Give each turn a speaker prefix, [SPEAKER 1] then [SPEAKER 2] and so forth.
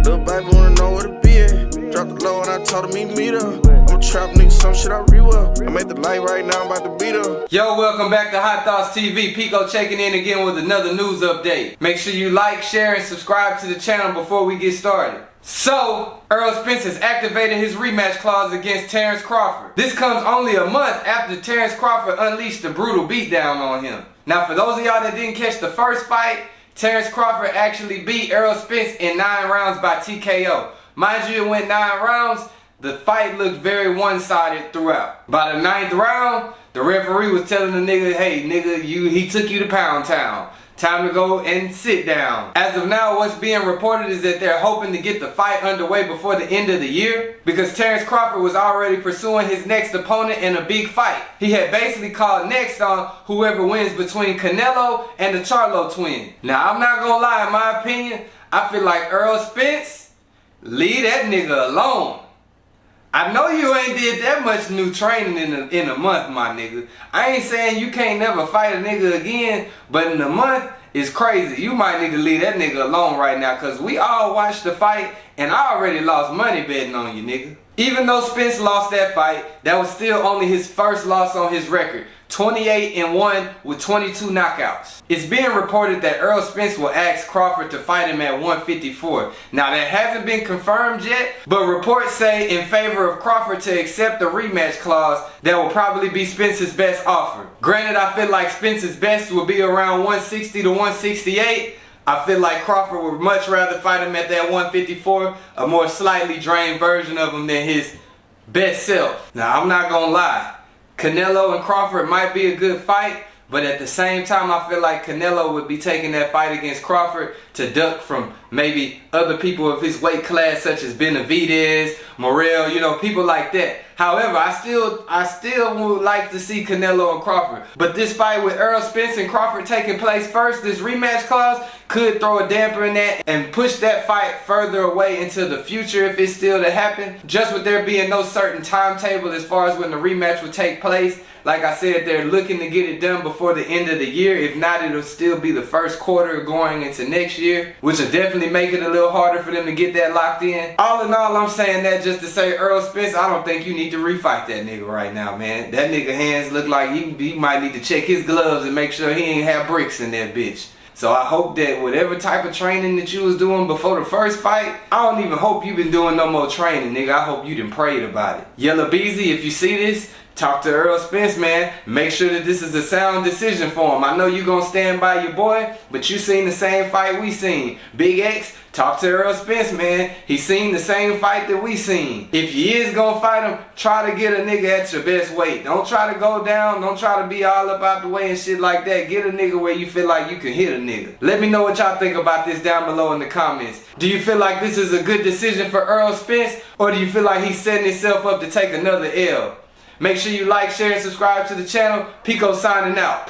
[SPEAKER 1] Little baby wanna know where to be at. Dropped the low and I told him meet her. I'm a trap nigga, some shit I re-well. I made the light right now, I'm about to beat her.
[SPEAKER 2] Yo, welcome back to Hot Thoughts TV. Pico checking in again with another news update. Make sure you like, share, and subscribe to the channel before we get started. So, Errol Spence has activated his rematch clause against Terence Crawford. This comes only a month after Terence Crawford unleashed a brutal beatdown on him. Now, for those of y'all that didn't catch the first fight, Terence Crawford actually beat Errol Spence in 9 rounds by TKO. Mind you, it went 9 rounds. The fight looked very one-sided throughout. By the 9th round, the referee was telling the nigga, hey nigga, he took you to Pound Town. Time to go and sit down. As of now, what's being reported is that they're hoping to get the fight underway before the end of the year, because Terence Crawford was already pursuing his next opponent in a big fight. He had basically called next on whoever wins between Canelo and the Charlo twin. Now, I'm not gonna lie, in my opinion, I feel like Errol Spence, leave that nigga alone. I know you ain't did that much new training in a month, my nigga. I ain't saying you can't never fight a nigga again, but in a month, it's crazy. You might need to leave that nigga alone right now, because we all watched the fight, and I already lost money betting on you, nigga. Even though Spence lost that fight, that was still only his first loss on his record. 28-1 with 22 knockouts. It's being reported that Errol Spence will ask Crawford to fight him at 154. Now that hasn't been confirmed yet, but reports say in favor of Crawford to accept the rematch clause that will probably be Spence's best offer. Granted, I feel like Spence's best will be around 160 to 168. I feel like Crawford would much rather fight him at that 154, a more slightly drained version of him than his best self. Now, I'm not gonna lie. Canelo and Crawford might be a good fight, but at the same time, I feel like Canelo would be taking that fight against Crawford to duck from maybe other people of his weight class, such as Benavidez, Morrell, you know, people like that. However, I still would like to see Canelo and Crawford. But this fight with Errol Spence and Crawford taking place first, this rematch clause, could throw a damper in that and push that fight further away into the future if it's still to happen. Just with there being no certain timetable as far as when the rematch would take place. Like I said, they're looking to get it done before the end of the year. If not, it'll still be the first quarter going into next year, which will definitely make it a little harder for them to get that locked in. All in all, I'm saying that just to say, Errol Spence, I don't think you need to refight that nigga right now, man. That nigga hands look like he might need to check his gloves and make sure he ain't have bricks in that bitch. So I hope that whatever type of training that you was doing before the first fight, I don't even hope you been doing no more training, nigga. I hope you done prayed about it. Yellow Beezy, if you see this, talk to Errol Spence, man. Make sure that this is a sound decision for him. I know you gonna stand by your boy, but you seen the same fight we seen. Big X, talk to Errol Spence, man. He seen the same fight that we seen. If you is gonna fight him, try to get a nigga at your best weight. Don't try to go down. Don't try to be all up out the way and shit like that. Get a nigga where you feel like you can hit a nigga. Let me know what y'all think about this down below in the comments. Do you feel like this is a good decision for Errol Spence, or do you feel like he's setting himself up to take another L? Make sure you like, share, and subscribe to the channel. Pico signing out.